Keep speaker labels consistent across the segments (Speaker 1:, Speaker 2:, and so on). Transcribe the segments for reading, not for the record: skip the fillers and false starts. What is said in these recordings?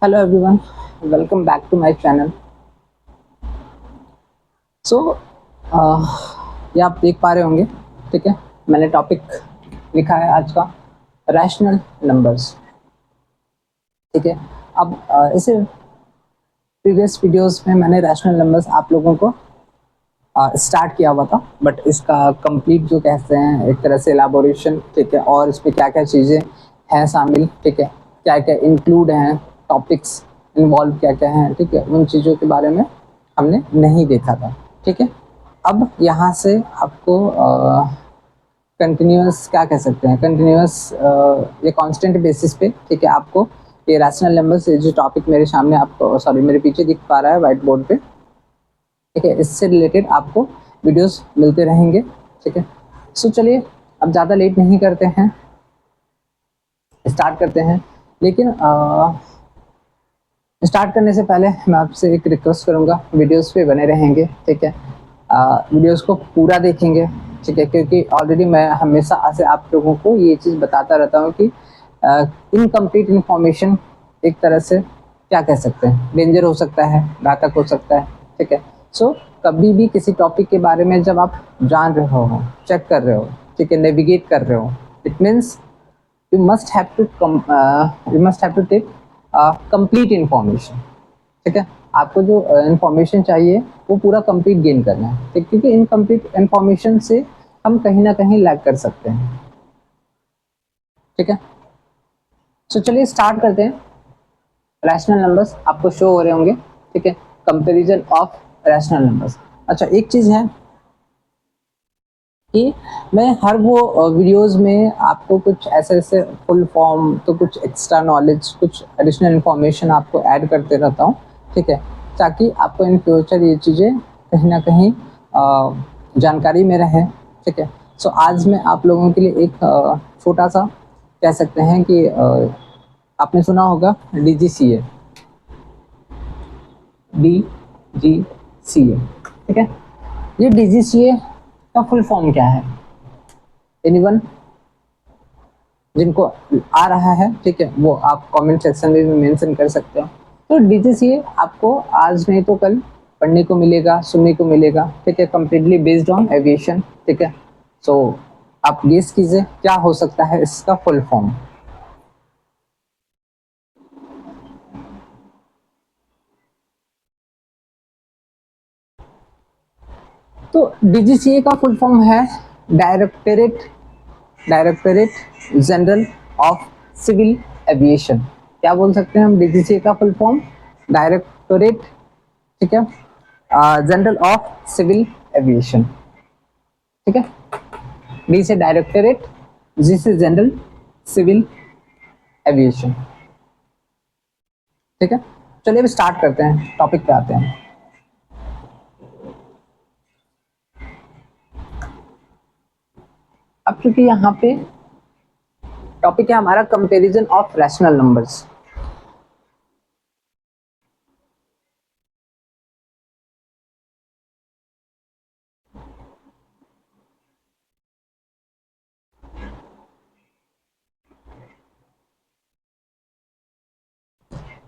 Speaker 1: Hello everyone, welcome back to my channel. So ये आप देख पा रहे होंगे, ठीक है। मैंने टॉपिक लिखा है आज का रैशनल नंबर्स, ठीक है। अब इसे प्रीवियस वीडियोस में मैंने रैशनल नंबर्स आप लोगों को स्टार्ट किया हुआ था, बट इसका कंप्लीट जो कहते हैं एक तरह से एलाबोरेशन, ठीक है, और इसमें क्या क्या चीज़ें हैं शामिल, ठीक है, क्या क्या इंक्लूड हैं, टॉपिक्स इन्वॉल्व क्या क्या हैं, ठीक है, उन चीज़ों के बारे में हमने नहीं देखा था, ठीक है। अब यहाँ से आपको कंटिन्यूस क्या कह सकते हैं, कंटिन्यूस ये कांस्टेंट बेसिस पे, ठीक है, आपको ये रैशनल नंबर्स जो टॉपिक मेरे सामने आपको मेरे पीछे दिख पा रहा है व्हाइट बोर्ड पे, ठीक है, इससे रिलेटेड आपको वीडियोस मिलते रहेंगे, ठीक है। सो चलिए अब ज़्यादा लेट नहीं करते हैं, स्टार्ट करते हैं। लेकिन स्टार्ट करने से पहले मैं आपसे एक रिक्वेस्ट करूंगा, वीडियोस पे बने रहेंगे, ठीक है। वीडियोस को पूरा देखेंगे, ठीक है, क्योंकि ऑलरेडी मैं हमेशा से आप लोगों को ये चीज़ बताता रहता हूँ कि इनकम्प्लीट इन्फॉर्मेशन एक तरह से क्या कह सकते हैं, डेंजर हो सकता है, घातक हो सकता है, ठीक है। सो कभी भी किसी टॉपिक के बारे में जब आप जान रहे हो, चेक कर रहे हो, ठीक है, नेविगेट कर रहे हो, it means you must have to take complete information, ठीक है। आपको जो इंफॉर्मेशन चाहिए वो पूरा कंप्लीट गेन करना है, ठीक, क्योंकि इनकम्प्लीट इंफॉर्मेशन से हम कहीं ना कहीं लैग कर सकते हैं, ठीक है। सो चलिए स्टार्ट करते हैं। रैशनल नंबर्स आपको शो हो रहे होंगे, ठीक है, कंपैरिजन ऑफ रैशनल नंबर्स। अच्छा, एक चीज़ है कि मैं हर वो वीडियोस में आपको कुछ ऐसे ऐसे फुल फॉर्म तो कुछ एक्स्ट्रा नॉलेज, कुछ एडिशनल इन्फॉर्मेशन आपको ऐड करते रहता हूँ, ठीक है, ताकि आपको इन फ्यूचर ये चीज़ें कहीं ना कहीं जानकारी में रहे, ठीक है। सो आज मैं आप लोगों के लिए एक छोटा सा कह सकते हैं कि आपने सुना होगा DGCA, DGCA, ठीक है। ये DGCA का फुल फॉर्म क्या है? एनीवन जिनको आ रहा है, ठीक है, वो आप कमेंट सेक्शन में भी मेंशन कर सकते हो। तो DGCA आपको आज नहीं तो कल पढ़ने को मिलेगा, सुनने को मिलेगा, ठीक है, कम्प्लीटली बेस्ड ऑन एविएशन, ठीक है। सो आप गेस कीजिए क्या हो सकता है इसका फुल फॉर्म। तो DGCA का फुल फॉर्म है directorate directorate general of civil aviation. क्या बोल सकते हैं हम DGCA का फुल फॉर्म? डायरेक्टरेट, ठीक है, जनरल ऑफ सिविल एविएशन, ठीक है। डी से डायरेक्टरेट, जी से जनरल सिविल एविएशन, ठीक है। चलिए अब स्टार्ट करते हैं, टॉपिक पे आते हैं। अब क्योंकि यहाँ पे टॉपिक है हमारा कंपैरिजन ऑफ रैशनल नंबर्स।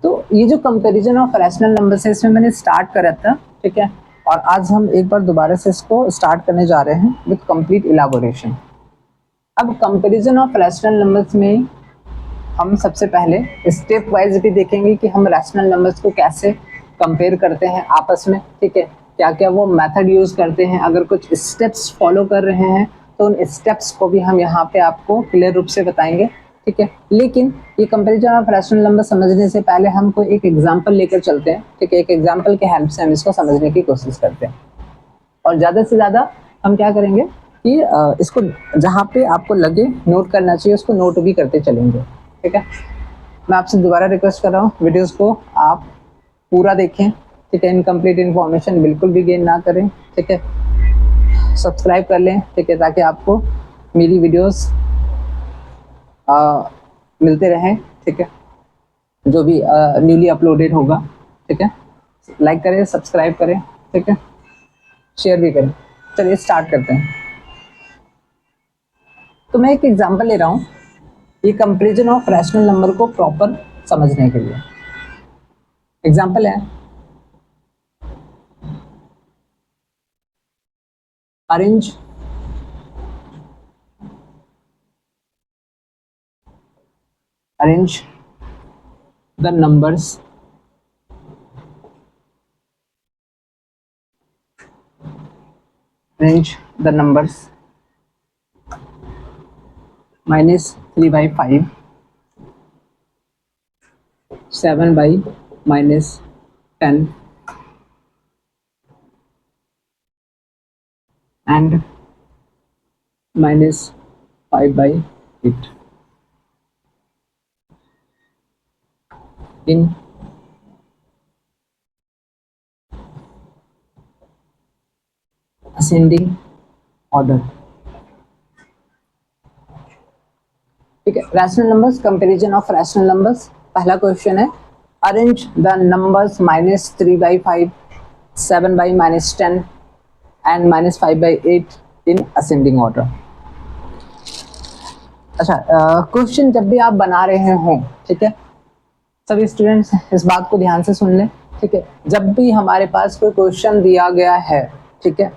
Speaker 1: तो ये जो कंपैरिजन ऑफ रैशनल नंबर्स है, इसमें मैंने स्टार्ट करा था, ठीक है, और आज हम एक बार दोबारा से इसको स्टार्ट करने जा रहे हैं विद कंप्लीट इलाबोरेशन। अब कंपैरिजन ऑफ रैशनल नंबर्स में हम सबसे पहले स्टेप वाइज भी देखेंगे कि हम रैशनल नंबर्स को कैसे कंपेयर करते हैं आपस में, ठीक है, क्या क्या वो मेथड यूज करते हैं, अगर कुछ स्टेप्स फॉलो कर रहे हैं तो उन स्टेप्स को भी हम यहाँ पे आपको क्लियर रूप से बताएंगे, ठीक है। लेकिन ये कंपैरिजन ऑफ रैशनल नंबर समझने से पहले हम कोई एक एग्जांपल लेकर चलते हैं, ठीक है, एक एग्जांपल के हेल्प से हम इसको समझने की कोशिश करते हैं। और ज़्यादा से ज़्यादा हम क्या करेंगे कि इसको जहाँ पे आपको लगे नोट करना चाहिए उसको नोट भी करते चलेंगे, ठीक है। मैं आपसे दोबारा रिक्वेस्ट कर रहा हूँ, वीडियोस को आप पूरा देखें, ठीक है, इनकम्प्लीट इन्फॉर्मेशन बिल्कुल भी गेन ना करें, ठीक है। सब्सक्राइब कर लें, ठीक है, ताकि आपको मेरी वीडियोस मिलते रहें, ठीक है, जो भी न्यूली अपलोडेड होगा, ठीक है। लाइक करें, सब्सक्राइब करें, ठीक है, शेयर भी करें। चलिए स्टार्ट करते हैं। तो मैं एक एग्जांपल ले रहा हूँ ये कंपैरिजन ऑफ रैशनल नंबर को प्रॉपर समझने के लिए। एग्जाम्पल है arrange the numbers -3/5, 7/-10 and -5/8 in ascending order। ठीक है, rational numbers, comparison of rational numbers. पहला क्वेश्चन है arrange the numbers -3/5, 7/-10 and -5/8 in ascending order. अच्छा, क्वेश्चन जब भी आप बना रहे हो, ठीक है, सभी स्टूडेंट्स इस बात को ध्यान से सुन लें। ठीक है, जब भी हमारे पास कोई क्वेश्चन दिया गया है, ठीक है,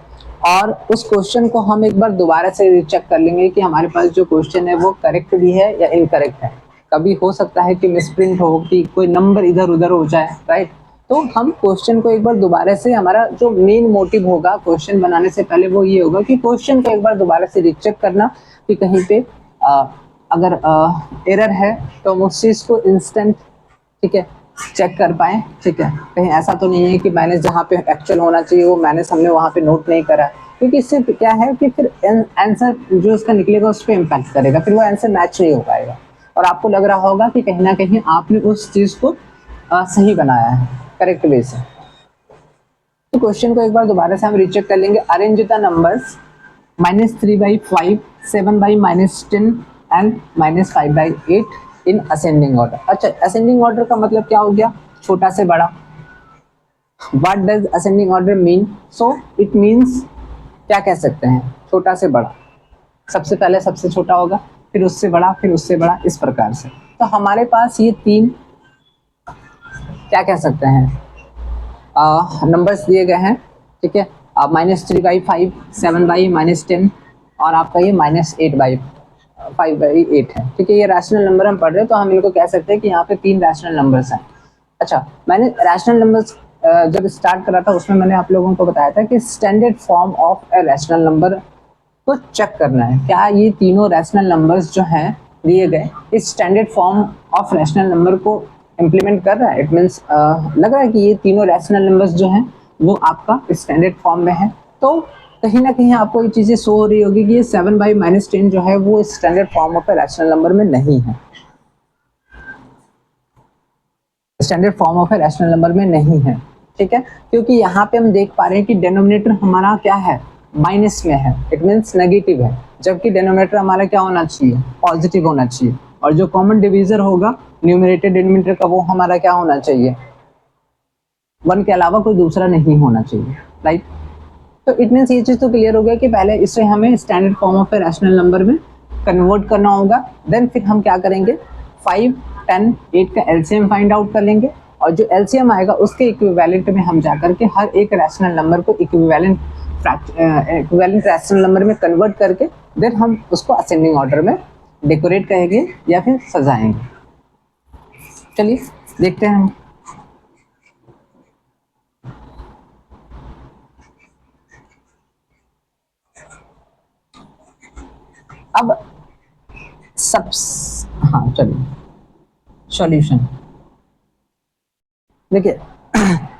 Speaker 1: और उस क्वेश्चन को हम एक बार दोबारा से रीचेक कर लेंगे कि हमारे पास जो क्वेश्चन है वो करेक्ट भी है या इनकरेक्ट है। कभी हो सकता है कि मिसप्रिंट हो, कि कोई नंबर इधर उधर हो जाए, राइट। तो हम क्वेश्चन को एक बार दोबारा से, हमारा जो मेन मोटिव होगा क्वेश्चन बनाने से पहले वो ये होगा कि क्वेश्चन को एक बार दोबारा से रीचेक करना कि कहीं पे अगर एरर है तो हम उस चीज़ को इंस्टेंट, ठीक है, चेक कर पाए। ठीक है, कहीं ऐसा तो नहीं है कि मैंने जहाँ पे एक्चुअल होना चाहिए वो मैंने हमने वहाँ पे नोट नहीं करा, क्योंकि इससे क्या है कि फिर आंसर जो इसका निकलेगा उस पर इम्पैक्ट करेगा, फिर वो आंसर मैच नहीं हो पाएगा और आपको लग रहा होगा कि कहीं ना कहीं आपने उस चीज़ को सही बनाया है, करेक्ट वे से। तो क्वेश्चन को एक बार दोबारा से हम रीचेक कर लेंगे। Arrange the numbers -3/5, 7/-10 and -5/8 in ascending order. अच्छा, असेंडिंग ऑर्डर का मतलब क्या हो गया? छोटा से बड़ा। What does ascending order mean? So it means, क्या कह सकते हैं, छोटा से बड़ा। सबसे पहले सबसे छोटा होगा, फिर उससे बड़ा, फिर उससे बड़ा, इस प्रकार से। तो हमारे पास ये तीन, क्या कह सकते हैं, नंबर्स दिए गए हैं। ठीक है, -3/5, 7/-10 और आपका ये -8/5/8 है। ठीक है, ये रैशनल नंबर हम पढ़ रहे हैं तो हम इनको कह सकते हैं कि यहाँ पे तीन रैशनल नंबर्स हैं। अच्छा, मैंने रैशनल नंबर्स जब स्टार्ट करा था उसमें मैंने आप लोगों को बताया था कि standard form of a rational number को चेक करना है, क्या ये तीनों रैशनल नंबर्स जो हैं दिए गए इस standard form of rational number को इम्प्लीमेंट कर रहा है। इट मीन्स लग रहा है कि ये तीनों रैशनल नंबर्स जो हैं वो आपका स्टैंडर्ड फॉर्म में है। तो कहीं ना कहीं आपको ये चीज़ें शो हो रही होगी कि ये 7/-10 जो है वो standard form of a rational number में नहीं है, standard form of a rational number में नहीं है। ठीक है, क्योंकि यहाँ पे हम देख पा रहे हैं कि डिनोमिनेटर हमारा क्या है, माइनस में है, इट मीन्स नेगेटिव है, जबकि डिनोमिनेटर हमारा क्या होना चाहिए, पॉजिटिव होना चाहिए। और जो कॉमन डिवीजर होगा न्यूमरेटर डिनोमिनेटर का वो हमारा क्या होना चाहिए, 1 के अलावा कोई दूसरा नहीं होना चाहिए, राइट। तो इट मीन्स ये चीज़ तो क्लियर हो गया कि पहले इसे हमें standard form of a rational number में कन्वर्ट करना होगा। देन फिर हम क्या करेंगे, 5, 10, 8 का एलसीएम फाइंड आउट कर लेंगे और जो एलसीएम आएगा उसके इक्विवेलेंट में हम जाकर के हर एक रैशनल नंबर को इक्विवेलेंट रैशनल नंबर में कन्वर्ट करके देन हम उसको असेंडिंग ऑर्डर में डेकोरेट करेंगे या फिर सजाएंगे। चलिए देखते हैं हम। अब सब, हाँ चलिए, सॉल्यूशन देखिए,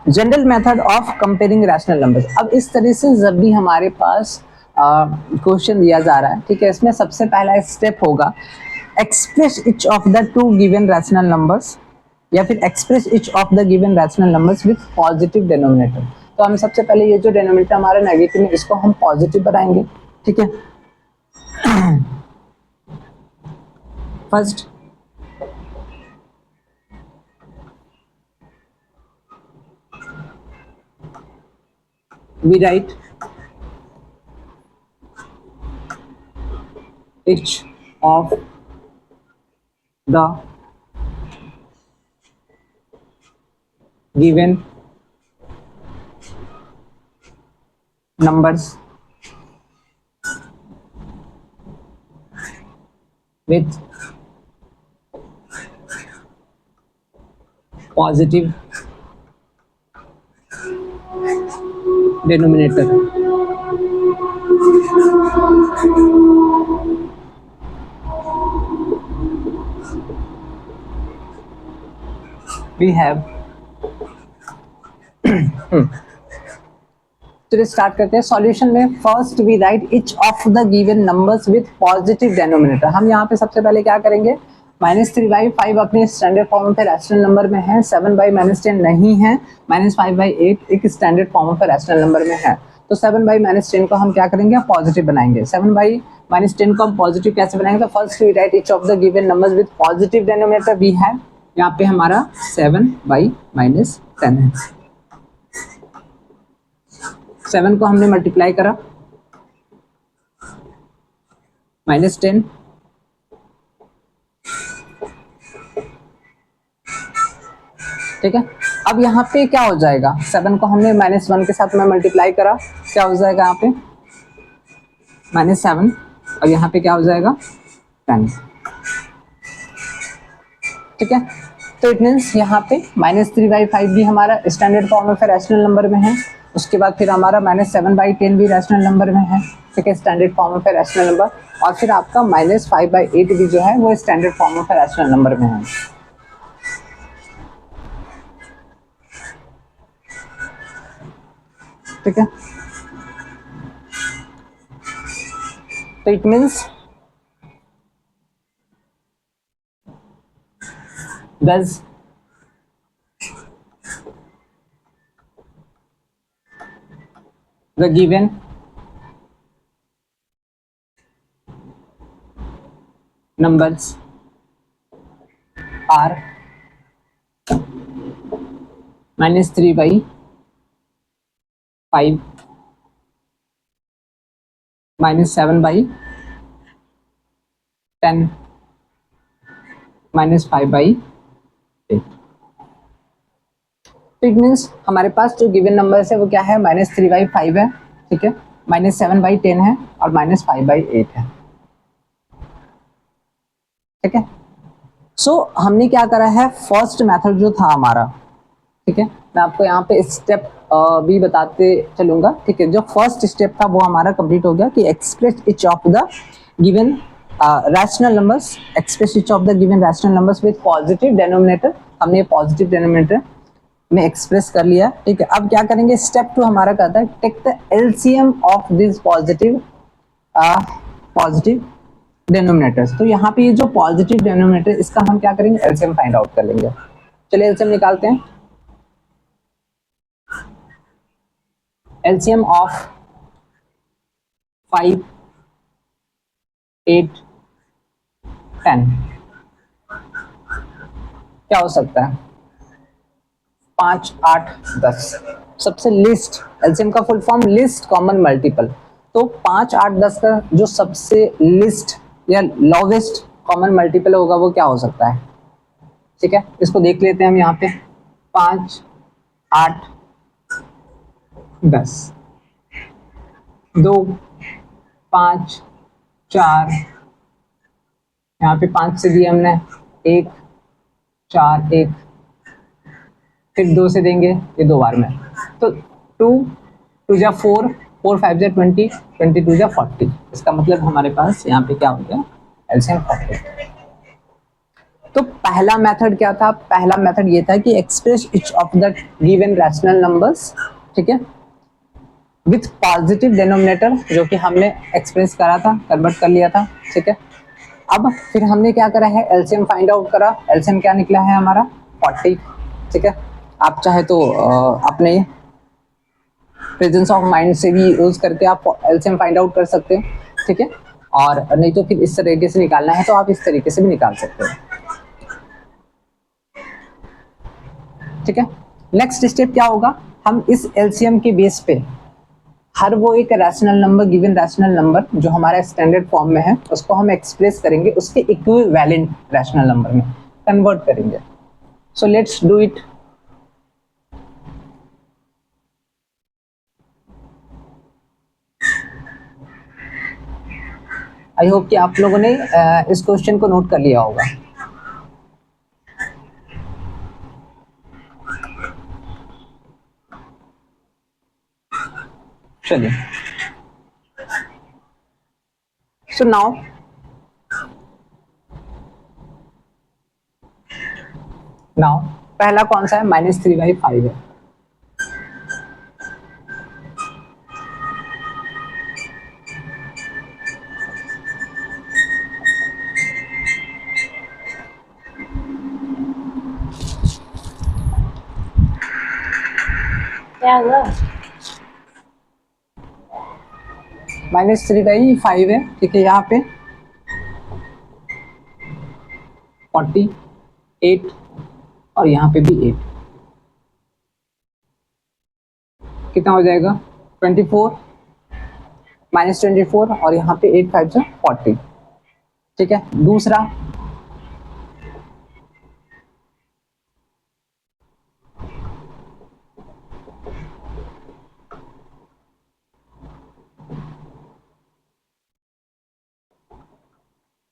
Speaker 1: general method of comparing rational numbers. अब इस तरह से जब भी हमारे पास क्वेश्चन दिया जा रहा है, ठीक है, इसमें सबसे पहला स्टेप होगा express each of the two given rational numbers या फिर express each of the given rational numbers with positive denominator. तो हम सबसे पहले ये जो डिनोमिनेटर हमारा नेगेटिव है इसको हम पॉजिटिव बनाएंगे। ठीक है, first we write each of the given numbers with positive denominator. We have तो स्टार्ट करते हैं सॉल्यूशन में। First we write each of the given numbers with positive denominator. हम यहाँ पे सबसे पहले क्या करेंगे, -3/5 अपने स्टैंडर्ड फॉर्म पे रैशनल नंबर में है, 7/-10 नहीं है, -5/8 एक स्टैंडर्ड फॉर्म पे रैशनल नंबर में है। तो 7/-10 को हम क्या करेंगे, पॉजिटिव बनाएंगे। 7/-10 को हम पॉजिटिव कैसे बनाएंगे, तो first we write each of the given numbers with positive denominator. We है यहाँ पे हमारा 7/-10 है। 7 को हमने मल्टीप्लाई करा -10, ठीक है। अब यहाँ पे क्या हो जाएगा, 7 को हमने -1 के साथ में मल्टीप्लाई करा, क्या हो जाएगा यहाँ पे -7 और यहाँ पे क्या हो जाएगा 10, ठीक है। तो इट मीन्स यहाँ पे -3/5 भी हमारा स्टैंडर्ड फॉर्म में रैशनल नंबर में है। उसके बाद फिर हमारा -7/10 भी रैशनल नंबर में है, ठीक है, स्टैंडर्ड फॉर्म में रैशनल नंबर। और फिर आपका -5/8 भी जो है वो स्टैंडर्ड फॉर्म में रैशनल नंबर में है, ठीक है। तो it means thus the given numbers are -3/5, -7/10, -5/8। तो इट मीन्स हमारे पास जो गिवन नंबर्स है वो क्या है, -3/5 है, ठीक है, -7/10 है और -5/8 है, ठीक है। सो हमने क्या करा है, फर्स्ट मेथड जो था हमारा, ठीक है, मैं आपको यहाँ पे स्टेप भी बताते चलूंगा, ठीक है। जो फर्स्ट स्टेप था वो हमारा कंप्लीट हो गया कि express etch of the given rational numbers, express etch of the given rational numbers with positive denominator. हमने पॉजिटिव डेनोमिनेटर में एक्सप्रेस कर लिया, ठीक है। अब क्या करेंगे, स्टेप 2 हमारा कहता है take the LCM of this positive denominators. तो यहाँ पे ये जो पॉजिटिव डेनोमिनेटर, इसका हम क्या करेंगे, एलसीएम फाइंड आउट कर लेंगे। चलिए एलसीएम निकालते हैं। एलसीएम ऑफ 5, 8, 10 क्या हो सकता है, 5, 8, 10। सबसे लिस्ट, एलसीएम का full form list common multiple. तो 5, 8, 10 का जो सबसे लिस्ट या लॉवेस्ट कॉमन मल्टीपल होगा वो क्या हो सकता है, ठीक है। इसको देख लेते हैं हम यहाँ पे, 5, 8, 10, 2, 5, 4, यहाँ पे 5 से दिया हमने 1, 4, 1, फिर 2 से देंगे ये 2 बार में, तो 2, 2 जा 4, 4, 5 जा 20, 22 जा 40। इसका मतलब हमारे पास यहाँ पे क्या हो गया, एलसीएम 40। तो पहला मेथड क्या था, पहला मेथड ये था कि express etch of the given rational numbers, ठीक है, विथ पॉजिटिव डेनोमिनेटर, जो कि हमने एक्सप्रेस करा था, कन्वर्ट कर लिया था, ठीक है। अब फिर हमने क्या करा है, एलसीएम फाइंड आउट करा। एलसीएम क्या निकला है हमारा 40, ठीक है। आप चाहे तो अपने प्रेजेंस ऑफ माइंड से भी यूज करके आप एलसीएम फाइंड आउट कर सकते हो, ठीक है। और नहीं तो फिर इस तरीके से निकालना है तो आप इस तरीके से भी निकाल सकते हो, ठीक है। नेक्स्ट स्टेप क्या होगा, हम इस एलसीएम के बेस पे हर वो एक rational number, given rational number जो हमारा स्टैंडर्ड फॉर्म में है, उसको हम एक्सप्रेस करेंगे उसके इक्विवेलेंट रैशनल नंबर में कन्वर्ट करेंगे। So let's do it. I hope कि आप लोगों ने इस क्वेश्चन को नोट कर लिया होगा। चलिए, सो नाउ पहला कौन सा है, -3/5 है।
Speaker 2: क्या हुआ?
Speaker 1: -3/5 है, ठीक है। यहाँ पे 48 और यहाँ पे भी 8, कितना हो जाएगा 24 -24 और यहाँ पे 8 5 से 40, ठीक है। दूसरा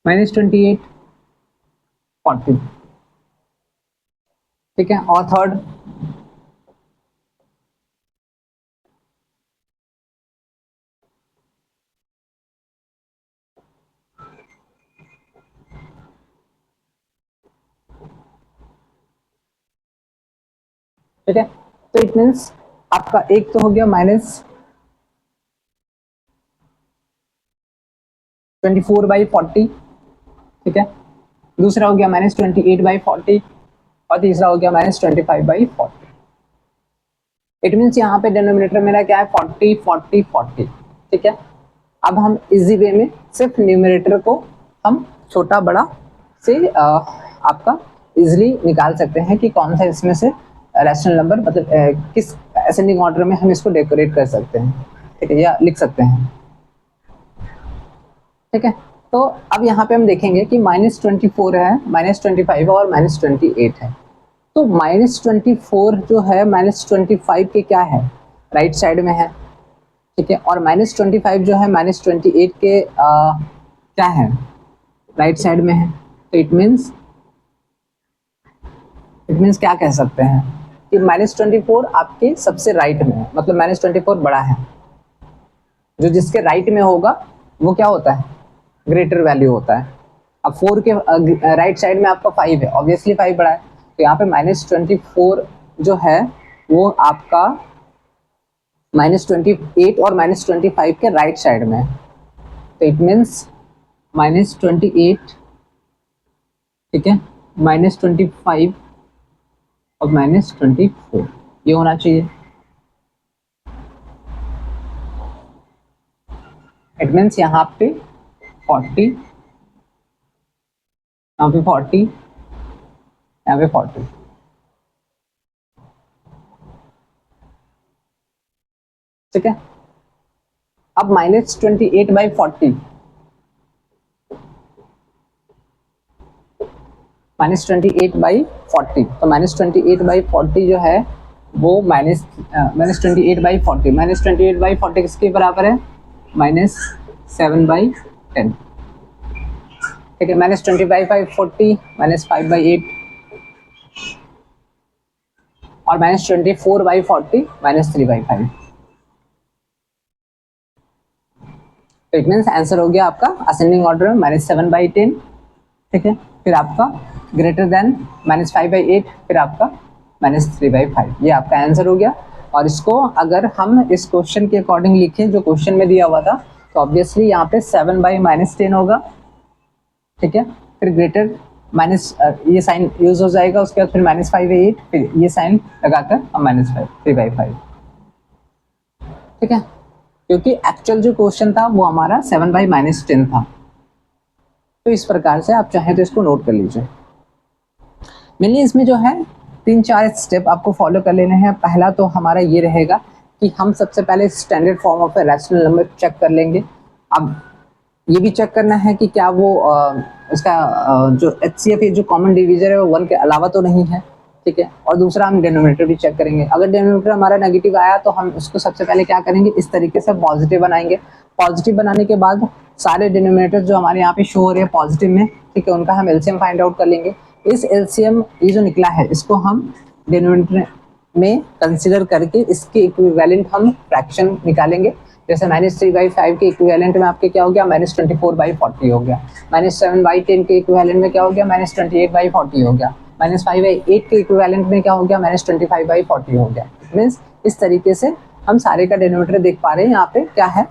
Speaker 1: -28 40, ठीक है। और थर्ड ठीक है। तो इट मीन्स आपका एक तो हो गया -24/40, ठीक है। दूसरा हो गया -28/40 और तीसरा हो गया -25/40। इट मीन्स यहाँ पे डिनोमिनेटर मेरा क्या है 40 40 40, ठीक है। अब हम इजी वे में सिर्फ न्यूमरेटर को हम छोटा बड़ा से आपका इजीली निकाल सकते हैं कि कौन सा इसमें से रैशनल नंबर, मतलब किस असेंडिंग ऑर्डर में हम इसको डेकोरेट कर सकते हैं, ठीक है, या लिख सकते हैं, ठीक है। तो अब यहाँ पे हम देखेंगे कि -24 है, -25 और -28 है। तो -24 जो है -25 के क्या है, राइट साइड में है, ठीक है। और -25 जो है -28 के क्या है, राइट साइड में है। तो इट मीन्स क्या कह सकते हैं कि -24 आपके सबसे राइट में है, मतलब -24 बड़ा है, जो जिसके राइट में होगा वो क्या होता है, ग्रेटर वैल्यू होता है। अब 4 के राइट साइड में आपका 5 है, ऑब्वियसली 5 बड़ा है, तो यहाँ पे -24 जो है वो आपका -28 और -25 के राइट साइड में है। तो इट मीन्स -28, ठीक है, -25 और -24 ये होना चाहिए। इट मीन्स यहाँ पे 40, यहाँ पे 40, यहाँ पे 40, ठीक है। अब -28/40, -28/40, तो -28/40 जो है वो -28/40, -28/40 किसके बराबर है, -7/10, ठीक है। -20/40 -5/8 और -24/40 -3/5। तो इट मीन्स आंसर हो गया आपका असेंडिंग ऑर्डर में -7/10, ठीक है। फिर आपका ग्रेटर देन -5/8, फिर आपका -3/5, ये आपका आंसर हो गया। और इसको अगर हम इस क्वेश्चन के अकॉर्डिंग लिखें जो क्वेश्चन में दिया हुआ था, तो ऑब्वियसली यहाँ पे 7/-10 होगा, ठीक है। फिर ग्रेटर माइनस ये साइन यूज हो जाएगा, उसके बाद फिर -5/8, फिर ये साइन लगाकर हम -3/5, ठीक है। क्योंकि एक्चुअल जो क्वेश्चन था वो हमारा 7/-10 था। तो इस प्रकार से आप चाहें तो इसको नोट कर लीजिए। मेनली इसमें जो है 3-4 स्टेप आपको फॉलो कर लेने हैं। पहला तो हमारा ये रहेगा कि हम सबसे पहले standard form of a rational number check कर लेंगे। अब ये भी चेक करना है कि क्या वो इसका जो HCF जो कॉमन डिवीजर है वो 1 के अलावा तो नहीं है, ठीक है, और दूसरा हम डिनोमिनेटर भी चेक करेंगे। अगर डिनोमिनेटर हमारा नेगेटिव आया तो हम उसको सबसे पहले क्या करेंगे, इस तरीके से पॉजिटिव बनाएंगे। पॉजिटिव बनाने के बाद सारे डिनोमिनेटर जो हमारे यहाँ पे शो हो रहे हैं पॉजिटिव में, ठीक है, उनका हम एलसीएम फाइंड आउट कर लेंगे। इस एलसीएम ये जो निकला है इसको हम डिनोमिनेटर में कंसिडर करके इसके इक्विवेलेंट हम फ्रैक्शन निकालेंगे। जैसे -3/5 के इक्विवेलेंट में आपके क्या हो गया, -24/40 हो गया। -7/10 के इक्विवेलेंट में क्या हो गया, -28/40 हो गया। -5/8 के इक्विवेलेंट में क्या हो गया, -25/40 हो गया। मीन्स इस तरीके से हम सारे का डिनोमिनेटर देख पा रहे हैं, यहाँ पे क्या है,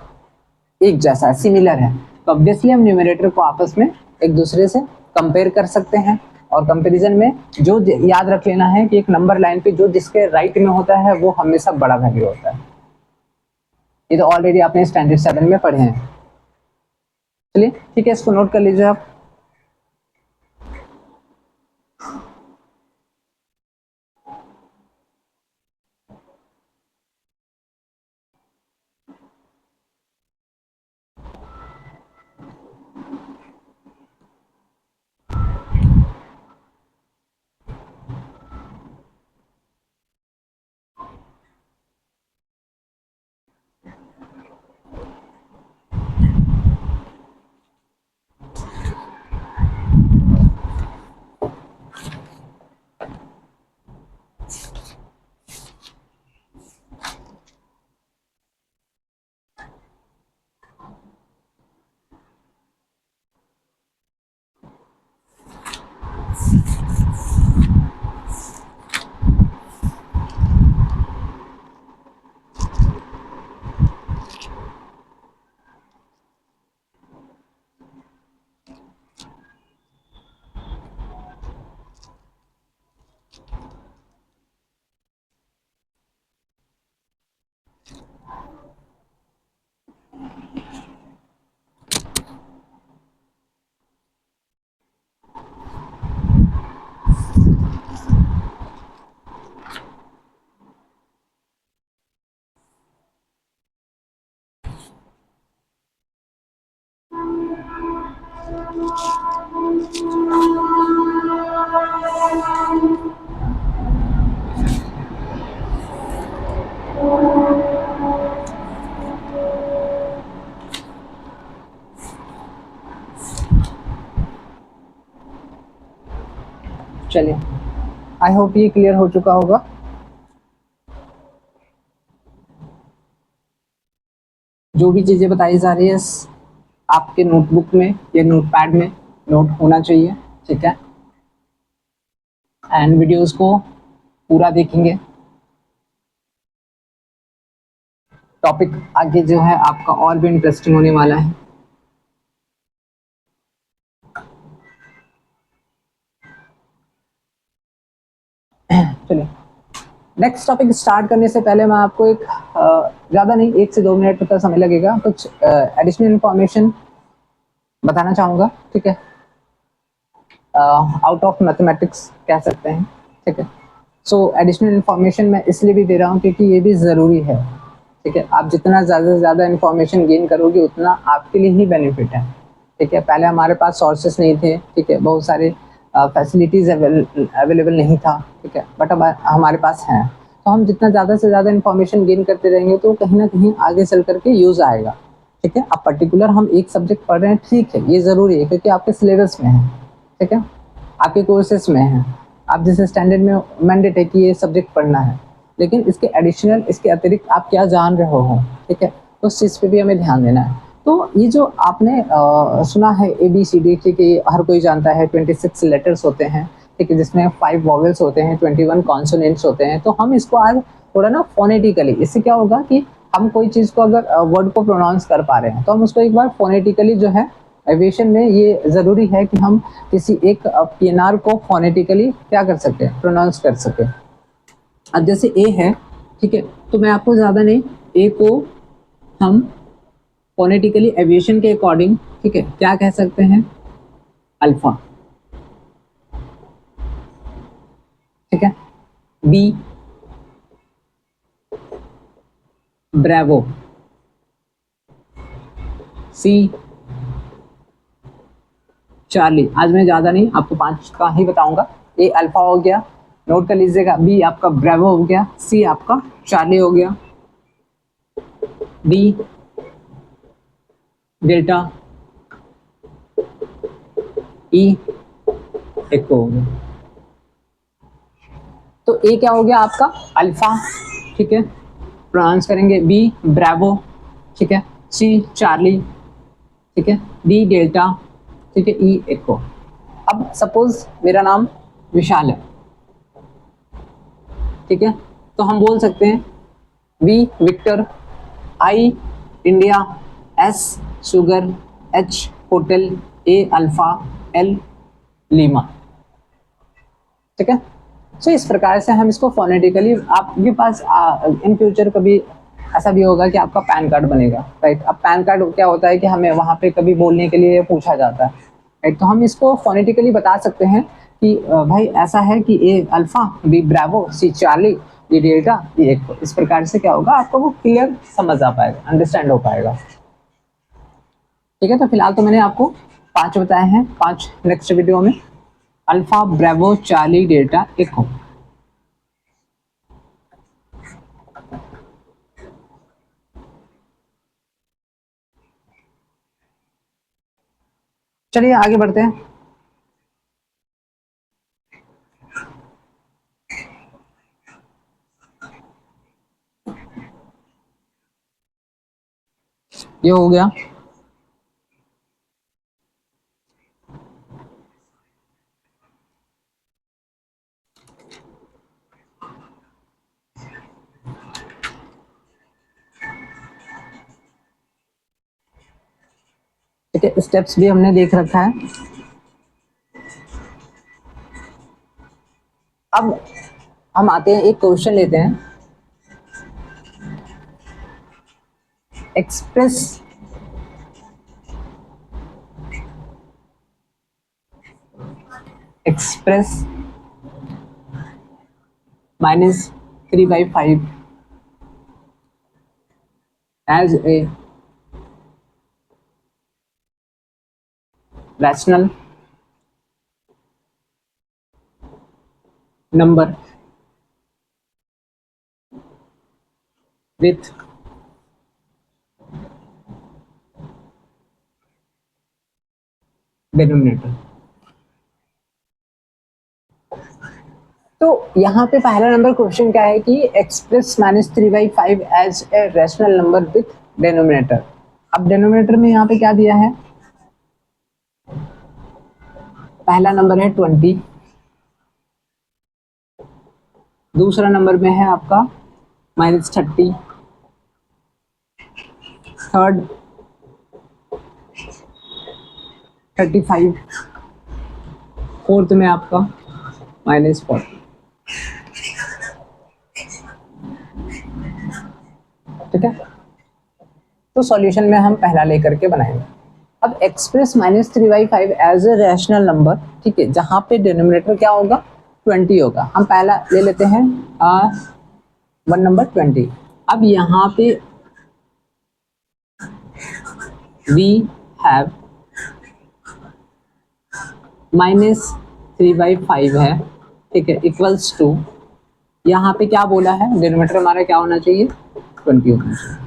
Speaker 1: एक जैसा है, सिमिलर है। तो ऑब्वियसली हम न्यूमरेटर को आपस में एक दूसरे से कंपेयर कर सकते हैं। और कंपैरिजन में जो याद रख लेना है कि एक नंबर लाइन पे जो जिसके राइट में होता है वो हमेशा बड़ा वैल्यू होता है। ये तो ऑलरेडी आपने स्टैंडर्ड 7 में पढ़े हैं। चलिए ठीक है, इसको नोट कर लीजिए आप। चलिए, आई होप ये क्लियर हो चुका होगा। जो भी चीज़ें बताई जा रही है आपके नोटबुक में या नोटपैड में नोट होना चाहिए, ठीक है। एंड वीडियोस को पूरा देखेंगे। टॉपिक आगे जो है आपका और भी इंटरेस्टिंग होने वाला है। चलिए, नेक्स्ट टॉपिक स्टार्ट करने से पहले मैं आपको एक ज़्यादा नहीं 1 से 2 मिनट का समय लगेगा, कुछ एडिशनल इंफॉर्मेशन बताना चाहूँगा, ठीक है। आउट ऑफ मैथमेटिक्स कह सकते हैं, ठीक है। सो एडिशनल इंफॉर्मेशन मैं इसलिए भी दे रहा हूँ क्योंकि ये भी ज़रूरी है, ठीक है। आप जितना ज़्यादा से ज़्यादा इंफॉर्मेशन गेन करोगे उतना आपके लिए ही बेनिफिट है, ठीक है। पहले हमारे पास सोर्सेस नहीं थे, ठीक है, बहुत सारे फैसिलिटीज़ अवेलेबल नहीं था, ठीक है, बट अब हमारे पास हैं। तो हम जितना ज़्यादा से ज़्यादा इंफॉर्मेशन गेन करते रहेंगे तो कहीं ना कहीं आगे चल करके यूज़ आएगा, ठीक है। अब पर्टिकुलर हम एक सब्जेक्ट पढ़ रहे हैं, ठीक है, ये ज़रूरी है क्योंकि आपके सिलेबस में है, ठीक है, आपके कोर्सेस में है। आप जैसे स्टैंडर्ड में मैंडेट है कि ये सब्जेक्ट पढ़ना है, लेकिन इसके एडिशनल, इसके अतिरिक्त आप क्या जान रहे हो, ठीक है, तो उस चीज़ पे भी हमें ध्यान देना है। तो ये जो आपने सुना है ABCD, ठीक है, ये हर कोई जानता है। 26 लेटर्स होते हैं, ठीक है, जिसमें 5 वॉवेल्स होते हैं, 21 कॉन्सोनेंट्स होते हैं। तो हम इसको आज थोड़ा ना फोनेटिकली, इससे क्या होगा कि हम कोई चीज़ को अगर वर्ड को प्रोनाउंस कर पा रहे हैं तो हम उसको एक बार फोनेटिकली जो है, एविएशन में ये ज़रूरी है कि हम किसी एक PNR को फोनेटिकली क्या कर सके, प्रोनाउंस कर सके। अब जैसे ए है, ठीक है, तो मैं आपको ज़्यादा नहीं, ए को हम फोनेटिकली एविएशन के अकॉर्डिंग, ठीक है, क्या कह सकते हैं, अल्फा, ठीक है। बी ब्रेवो, सी चार्ली। आज मैं ज़्यादा नहीं, आपको 5 का ही बताऊंगा। ए अल्फा हो गया, नोट कर लीजिएगा, बी आपका ब्रेवो हो गया, सी आपका चार्ली हो गया, डी डेल्टा, ई एको हो गया। तो ए क्या हो गया आपका अल्फा, ठीक है, प्रोनाउंस करेंगे, बी ब्रेवो, ठीक है, सी चार्ली, ठीक है, डी डेल्टा, ठीक है, ई एको। अब सपोज मेरा नाम विशाल है, ठीक है, तो हम बोल सकते हैं V Victor, I India, S sugar, H hotel, A alpha, L Lima, ठीक है। सो इस प्रकार से हम इसको फोनेटिकली, आपके पास इन फ्यूचर कभी ऐसा भी होगा कि आपका पैन कार्ड बनेगा, राइट। अब पैन कार्ड क्या होता है कि हमें वहाँ पे कभी बोलने के लिए पूछा जाता है, राइट। तो हम इसको फोनेटिकली बता सकते हैं कि भाई ऐसा है कि ए अल्फा, बी ब्रेवो, सी चार्ली, डी डेल्टा, डी एको। इस प्रकार से क्या होगा, आपको वो क्लियर समझ आ पाएगा, अंडरस्टैंड हो पाएगा, ठीक है। तो फिलहाल तो मैंने आपको 5 बताए हैं, 5 नेक्स्ट वीडियो में अल्फा ब्रेवो चार्ली डेल्टा एको। चलिए आगे बढ़ते हैं। ये हो गया ठीक है, स्टेप्स भी हमने देख रखा है। अब हम आते हैं, एक क्वेश्चन लेते हैं, express -3/5 as a rational number with denominator. तो यहाँ पे पहला नंबर क्वेश्चन क्या है कि express -3/5 as a rational number with denominator. अब डिनोमिनेटर में यहाँ पे क्या दिया है, पहला नंबर है 20, दूसरा नंबर में है आपका -30, थर्ड 35, फोर्थ में आपका -40, ठीक है। तो सॉल्यूशन में हम पहला लेकर के बनाएंगे। अब express -3/5 as a rational number, ठीक है, जहां पे डिनोमिनेटर क्या होगा 20 होगा। हम पहला ले लेते हैं 1 नंबर 20। अब यहाँ पे वी हैव -3/5 है, ठीक है, इक्वल्स टू, यहाँ पे क्या बोला है, डिनोमिनेटर हमारा क्या होना चाहिए 20 होना चाहिए।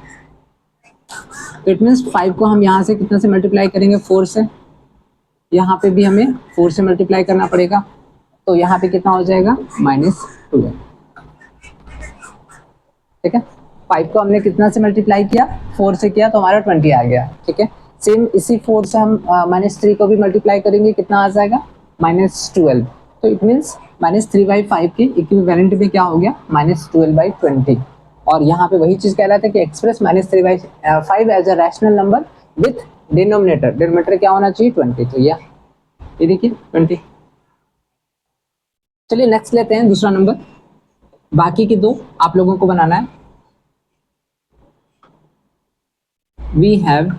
Speaker 1: तो इट मीन्स 5 को हम यहाँ से कितना से मल्टीप्लाई करेंगे, 4 से, यहाँ पे भी हमें 4 से मल्टीप्लाई करना पड़ेगा, तो यहाँ पे कितना हो जाएगा -12, ठीक है। 5 को हमने कितना से मल्टीप्लाई किया, 4 से किया, तो हमारा 20 आ गया, ठीक है। सेम इसी 4 से हम -3 को भी मल्टीप्लाई करेंगे, कितना आ जाएगा -12। तो इट मीन्स -3/5 के इक्विवेलेंट में क्या हो गया -12/20। और यहाँ पे वही चीज कह रहा था कि express -3/5 as a rational number with denominator, denominator क्या होना चाहिए 20, तो ये देखिए 20। चलिए नेक्स्ट लेते हैं दूसरा नंबर, बाकी के दो आप लोगों को बनाना है। वी हैव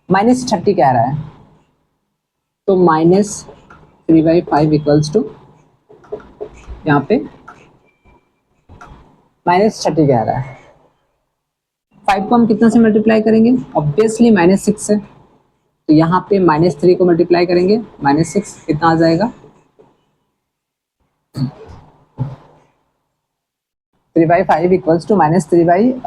Speaker 1: -30 कह रहा है, तो -3/5 इक्वल्स टू, यहाँ पे -30 कह रहा है, 5 को हम कितना से मल्टीप्लाई करेंगे, ऑब्वियसली -6 से, तो यहाँ पे -3 को मल्टीप्लाई करेंगे, -6 कितना आ जाएगा 3/5 इक्वल्स टू -3/,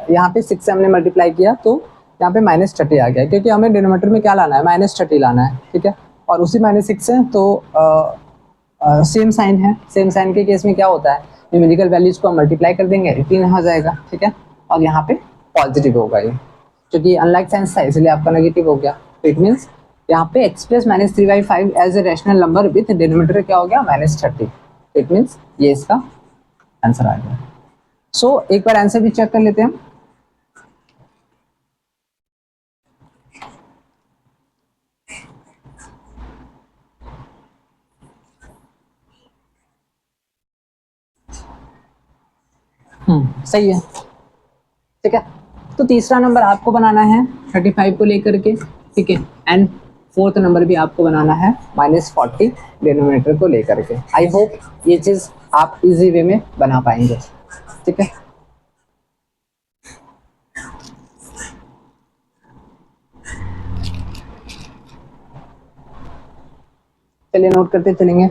Speaker 1: यहाँ पे 6 से हमने मल्टीप्लाई किया तो यहाँ पे -30 आ गया, क्योंकि हमें डिनोमिनेटर में क्या लाना है, -30 लाना है, ठीक है। और उसी -6 है तो सेम साइन है, सेम साइन के केस में क्या होता है, न्यूमेरिकल वैल्यूज को हम मल्टीप्लाई कर देंगे, रिटर्न आ जाएगा, ठीक है। और यहाँ पे पॉजिटिव होगा ये, क्योंकि अनलाइक साइंस था इसलिए आपका नेगेटिव हो गया। तो इट मीन्स यहाँ पे express -3/5 as a rational number with denominator क्या हो गया, -30। इट मीन्स ये इसका आंसर आ गया। सो एक बार आंसर भी चेक कर लेते हैं हम। सही है, ठीक है। तो तीसरा नंबर आपको बनाना है 35 को लेकर के, ठीक है। एंड फोर्थ नंबर भी आपको बनाना है -40 डिनोमिनेटर को लेकर के। आई होप ये चीज़ आप इजी वे में बना पाएंगे, ठीक है। चलिए नोट करते चलेंगे।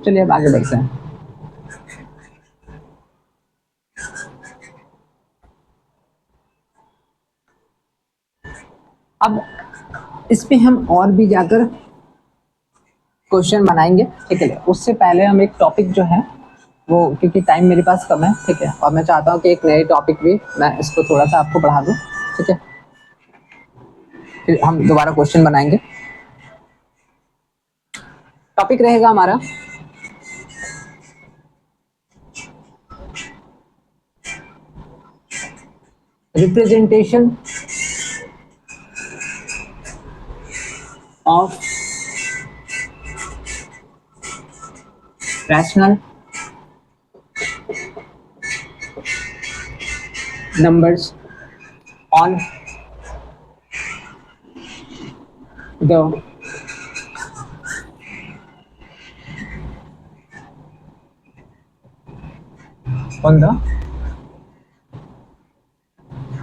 Speaker 1: चलिए अब आगे बढ़ते हैं। अब इस पे हम और भी जाकर क्वेश्चन बनाएंगे, ठीक है। उससे पहले हम एक टॉपिक जो है वो, क्योंकि टाइम मेरे पास कम है, ठीक है, और मैं चाहता हूँ कि एक नई टॉपिक भी मैं इसको थोड़ा सा आपको बढ़ा दूँ, ठीक है। फिर हम दोबारा क्वेश्चन बनाएंगे। टॉपिक रहेगा हमारा representation of rational numbers on the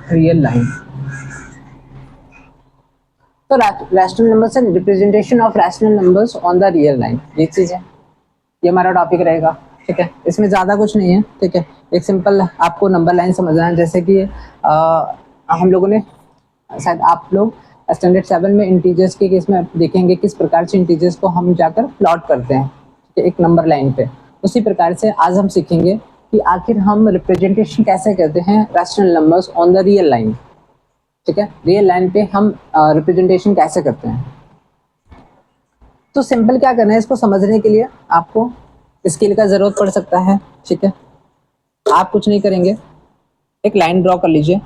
Speaker 1: real line। तो rational numbers and representation of rational numbers on the real line, ये चीज़ है, ये हमारा टॉपिक रहेगा, ठीक है। इसमें ज़्यादा कुछ नहीं है, ठीक है। एक सिंपल आपको नंबर लाइन समझना है, जैसे कि हम लोगों ने शायद आप लोग स्टैंडर्ड 7 में इंटीजर्स के केस में देखेंगे किस प्रकार से इंटीजर्स को हम जाकर प्लॉट करते हैं, ठीक है, एक नंबर लाइन पे। उसी प्रकार से आज हम सीखेंगे कि आखिर हम रिप्रेजेंटेशन कैसे करते हैं rational numbers on the real line, ठीक है। रियल लाइन पे हम रिप्रेजेंटेशन कैसे करते हैं। तो सिंपल क्या करना है, इसको समझने के लिए आपको स्केल का ज़रूरत पड़ सकता है, ठीक है। आप कुछ नहीं करेंगे, एक लाइन ड्रॉ कर लीजिए,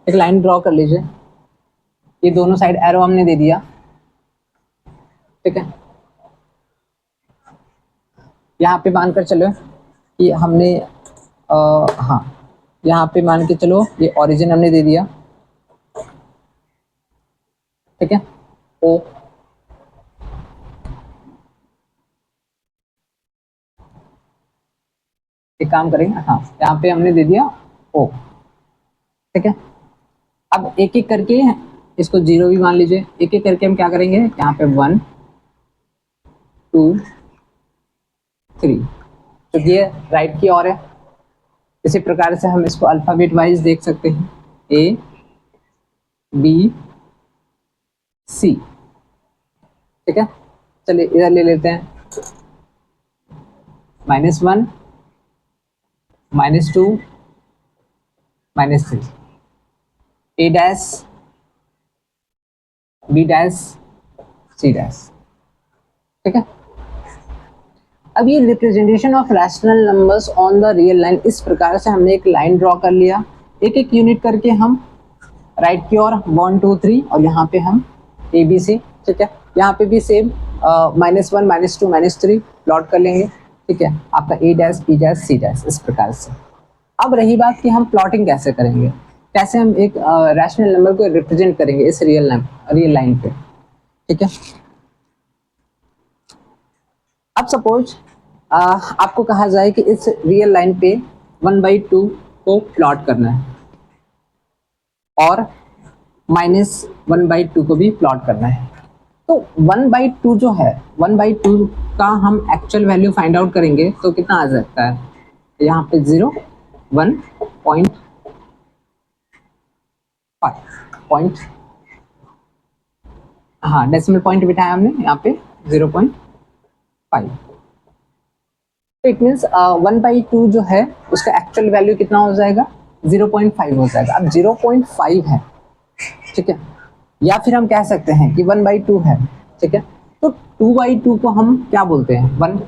Speaker 1: एक लाइन ड्रॉ कर लीजिए। ये दोनों साइड एरो हमने दे दिया, ठीक है। यहाँ पे मान कर चलो कि हमने हाँ, यहाँ पे मान के चलो ये ओरिजिन हमने दे दिया, ठीक है। ओ एक काम करेंगे, हाँ, यहाँ पे हमने दे दिया ओ, ठीक है। अब एक एक करके इसको 0 भी मान लीजिए, एक एक करके हम क्या करेंगे, यहाँ पे 1 2 3, तो ये राइट की ओर है। इसी प्रकार से हम इसको अल्फाबेट वाइज देख सकते हैं, ए बी सी, ठीक है। चलिए इधर ले लेते हैं, -1 -2 -3, A dash B dash C dash, ठीक है। अब ये representation of rational numbers on the real line, इस प्रकार से हमने एक लाइन ड्रॉ कर लिया, एक एक यूनिट करके हम राइट की ओर 1 2 3 और यहाँ पे हम ए बी सी, ठीक है। यहाँ पे भी सेम -1 -2 -3 प्लॉट कर लेंगे, ठीक है। आपका A dash B dash C dash इस प्रकार से। अब रही बात कि हम प्लॉटिंग कैसे करेंगे, कैसे हम एक रैशनल नंबर को रिप्रेजेंट करेंगे इस रियल लाइन पे, ठीक है। अब सपोज आपको कहा जाए कि इस रियल लाइन पे 1/2 को प्लॉट करना है और -1/2 को भी प्लॉट करना है। तो 1/2 जो है, 1/2 का हम एक्चुअल वैल्यू फाइंड आउट करेंगे तो कितना आ सकता है, यहाँ पे 0 1 पॉइंट, हाँ डेसिमल पॉइंट बिठाया हमने यहाँ पे 0.5। तो इट मीन्स 1/2 जो है उसका एक्चुअल वैल्यू कितना हो जाएगा, 0.5 हो जाएगा। अब 0.5 है, ठीक है, या फिर हम कह सकते हैं कि 1/2 है, ठीक है। तो 2/2 को हम क्या बोलते हैं, 1,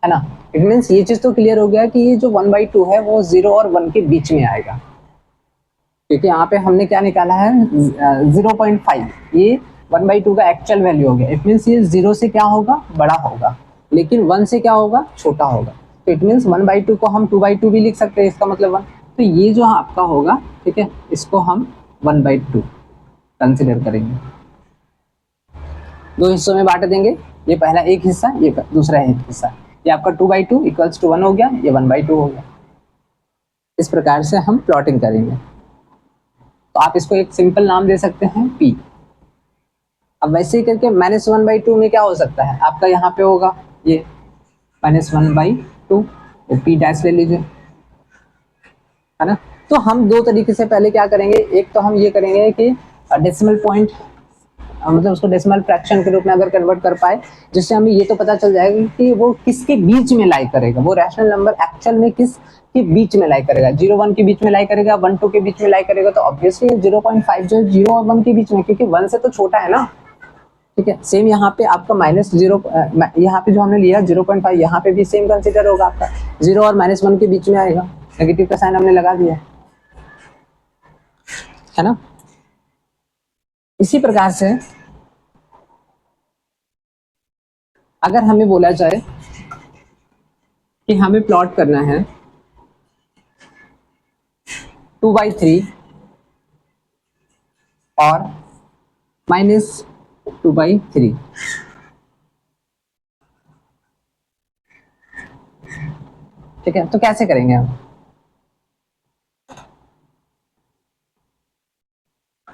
Speaker 1: है ना। इट मीन्स ये चीज तो क्लियर हो गया कि ये जो 1/2 है वो 0 और 1 के बीच में आएगा, क्योंकि यहाँ पे हमने क्या निकाला है 0.5, ये 1/2 का एक्चुअल वैल्यू हो गया। इट मीन्स ये 0 से क्या होगा, बड़ा होगा, लेकिन 1 से क्या होगा, छोटा होगा। तो इट मीन्स 1/2 को हम 2/2 भी लिख सकते हैं, इसका मतलब 1। तो ये जो आपका होगा, ठीक है, इसको हम 1/2 कंसिडर करेंगे। दो हिस्सों में बांट देंगे, ये पहला एक हिस्सा, ये दूसरा एक हिस्सा। ये आपका 2/2 इक्वल्स टू 1 हो गया, ये 1/2 हो गया। इस प्रकार से हम प्लॉटिंग करेंगे। तो आप इसको एक सिंपल नाम दे सकते हैं P। अब वैसे ही करके -1/2 में क्या हो सकता है आपका, यहाँ पे होगा ये -1/2, तो P डैश ले लीजिए, है ना। तो हम दो तरीके से पहले क्या करेंगे, एक तो हम ये करेंगे कि डेसिमल पॉइंट, मतलब उसको डेसिमल फ्रैक्शन के रूप में अगर कन्वर्ट कर पाए, जिससे हमें ये तो पता चल जाएगा कि वो किसके बीच में लाई करेगा, वो रैशनल नंबर एक्चुअल में किस के बीच में लाई करेगा, 0 1 के बीच में लाई करेगा, 1 2 के बीच में लाई करेगा। तो ऑब्वियसली 0.5 जो है 0 और 1 के बीच में, क्योंकि 1 से तो छोटा है ना, ठीक है। सेम यहाँ पे आपका -0, यहाँ पे जो हमने लिया 0.5, यहाँ पे भी सेम कंसिडर होगा आपका, 0 और -1 के बीच में आएगा, नेगेटिव का साइन हमने लगा दिया, है ना। इसी प्रकार से अगर हमें बोला जाए कि हमें प्लॉट करना है 2/3 और -2/3, ठीक है, तो कैसे करेंगे हम।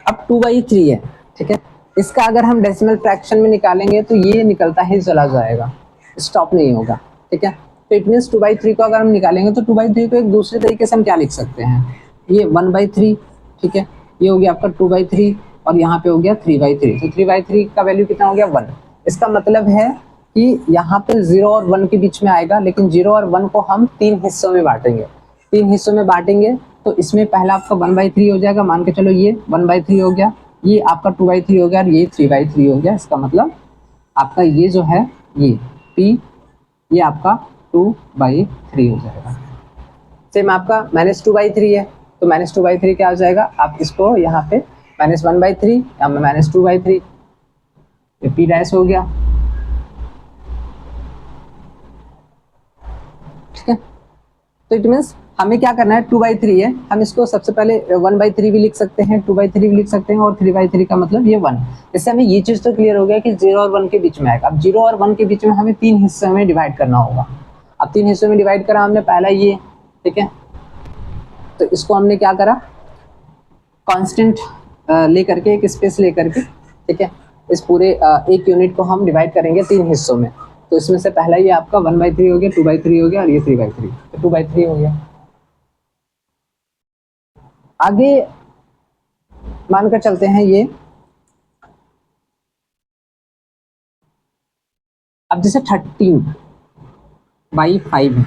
Speaker 1: अब 2/3 है, ठीक है, इसका अगर हम डेसिमल फ्रैक्शन में निकालेंगे तो ये निकलता ही चला जाएगा, स्टॉप नहीं होगा, ठीक है। तो इट मीन्स 2/3 को अगर हम निकालेंगे तो 2/3 को एक दूसरे तरीके से हम क्या लिख सकते हैं, ये 1/3, ठीक है, ये हो गया आपका 2/3 और यहाँ पे हो गया 3/3। तो 3/3 का वैल्यू कितना हो गया, 1। इसका मतलब है कि यहाँ पे 0 और 1 के बीच में आएगा, लेकिन 0 और 1 को हम 3 हिस्सों में बांटेंगे, 3 हिस्सों में बांटेंगे। तो इसमें पहला आपका 1/3 हो जाएगा, मान के चलो ये 1/3 हो गया, ये आपका 2/3 हो गया और ये 3/3 हो गया। इसका मतलब आपका ये जो है ये P, ये आपका 2/3 हो जाएगा। सेम आपका -2/3 है, तो -2/3 क्या हो जाएगा, आप इसको यहाँ पे -1/3 या -2/3, ये P डैश हो गया, ठीक है। तो इट मीन्स हमें क्या करना है, 2/3 है, हम इसको सबसे पहले 1/3 भी लिख सकते हैं, 2/3 भी लिख सकते हैं, और 3/3 का मतलब ये 1। इससे हमें ये चीज तो क्लियर हो गया कि 0 और 1 के बीच में आएगा। अब 0 और 1 के बीच में हमें 3 हिस्सों में डिवाइड करना होगा। अब 3 हिस्सों में डिवाइड करा हमने, पहला ये, ठीक है, तो इसको हमने क्या करा, कांस्टेंट लेकर के, एक स्पेस लेकर के, ठीक है, इस पूरे एक यूनिट को हम डिवाइड करेंगे 3 हिस्सों में। तो इसमें से पहला ये आपका 1/3 हो गया, 2/3 हो गया और ये 3/3, तो 2/3 हो गया। आगे मानकर चलते हैं ये, अब जैसे 13/5 है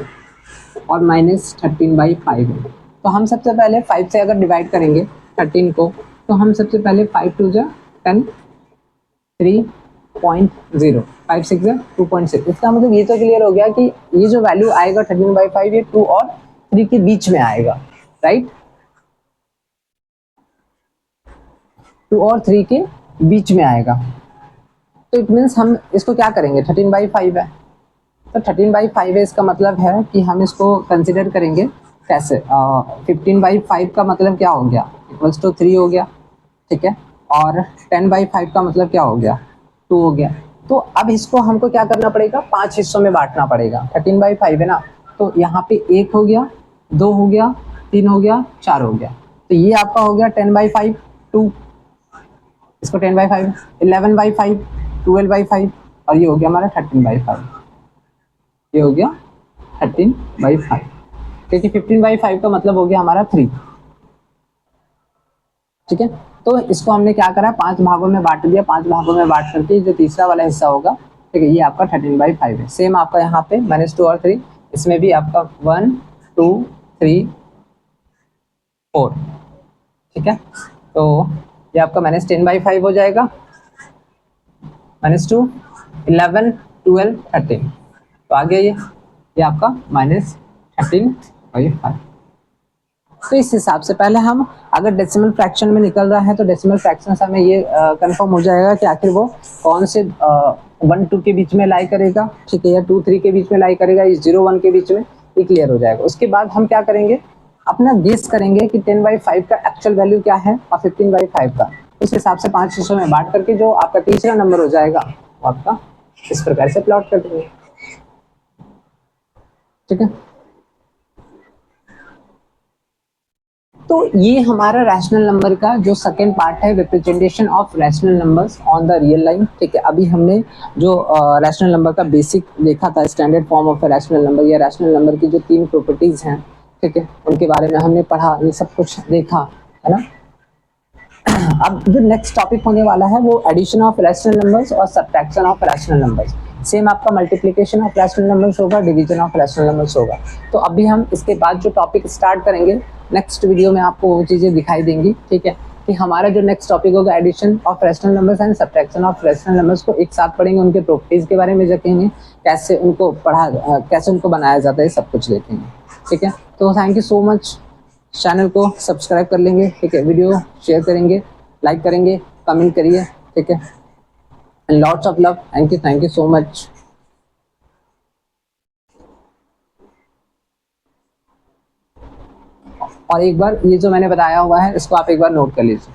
Speaker 1: और -13/5 है, तो हम सबसे पहले 5 से अगर डिवाइड करेंगे 13 को, तो हम सबसे पहले 5 2 जा 10, 3.0, 5 6 जा 2.6। इसका मतलब ये तो क्लियर हो गया कि ये जो वैल्यू आएगा 13/5, ये 2 और 3 के बीच में आएगा, राइट, 2 और 3 के बीच में आएगा, तो इट मीन्स हम इसको क्या करेंगे, 13/5 है, तो 13/5 है, इसका मतलब है कि हम इसको कंसिडर करेंगे कैसे, 15/5 का मतलब क्या हो गया, इक्वल्स टू 3 हो गया, ठीक है, और 10/5 का मतलब क्या हो गया, 2 हो गया। तो अब इसको हमको क्या करना पड़ेगा, 5 हिस्सों में बांटना पड़ेगा, 13/5 है ना, तो यहाँ पे 1 हो गया, 2 हो गया, 3 हो गया, 4 हो गया, तो ये आपका हो गया 10/5, 2, इसको 10/5, 11/5, 12/5, और ये हो गया हमारा 13/5, ये हो गया 13/5, क्योंकि 15/5 का मतलब हो गया हमारा 3, ठीक है। तो इसको हमने क्या करा, 5 भागों में बांट दिया, 5 भागों में बांट करके जो तीसरा वाला हिस्सा होगा, ठीक है, ये आपका 13/5 है। सेम आपका यहाँ पे -2 और 3, इसमें भी आपका 1, 2, 3, 4, ठीक है, तो ये आपका -10/5 हो जाएगा, -2, 11, 12, 13, तो आ गया ये आपका -13/5। तो इस हिसाब से पहले हम अगर डेसिमल फ्रैक्शन में निकल रहा है तो डेसिमल फ्रैक्शन से हमें ये कंफर्म हो जाएगा कि आखिर वो कौन से 1, 2 के बीच में लाई करेगा, ठीक है, या 2, 3 के बीच में लाई करेगा, या 0, 1 के बीच में, ये क्लियर हो जाएगा। उसके बाद हम क्या करेंगे, अपना गेस करेंगे कि 10/5 का एक्चुअल वैल्यू क्या है और 15/5 का, उस हिसाब से 5 हिस्सों में बांट करके जो आपका तीसरा नंबर हो जाएगा वो आपका इस प्रकार से प्लॉट कर देंगे, ठीक है। तो ये हमारा रैशनल नंबर का जो सेकंड पार्ट है, representation of rational numbers on the real line, ठीक है। अभी हमने जो रैशनल नंबर का बेसिक देखा था, standard form of rational number या रैशनल नंबर की जो 3 प्रॉपर्टीज हैं, ठीक है, उनके बारे में हमने पढ़ा, ये सब कुछ देखा, है ना। अब जो नेक्स्ट टॉपिक होने वाला है वो एडिशन ऑफ रैशनल नंबर्स और subtraction of rational numbers. Same आपका मल्टीप्लिकेशन ऑफ रैशनल नंबर्स होगा, डिवीजन ऑफ रैशनल नंबर्स होगा। तो अभी हम इसके बाद जो टॉपिक स्टार्ट करेंगे, नेक्स्ट वीडियो में आपको वो चीज़ें दिखाई देंगी, ठीक है, कि हमारा जो नेक्स्ट टॉपिक होगा addition of rational numbers and subtraction of rational numbers को एक साथ पढ़ेंगे, उनके प्रॉपर्टीज के बारे में देखेंगे, कैसे उनको कैसे उनको बनाया जाता है, सब कुछ देखेंगे, ठीक है। तो thank you so much, channel को सब्सक्राइब कर लेंगे, ठीक है, वीडियो शेयर करेंगे, लाइक करेंगे, कमेंट करिए, ठीक है, and lots of love, thank you so much. और एक बार ये जो मैंने बताया हुआ है इसको आप एक बार नोट कर लीजिए।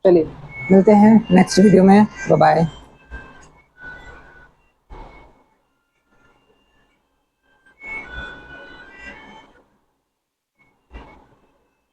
Speaker 1: चलिए मिलते हैं नेक्स्ट वीडियो में, बाय बाय।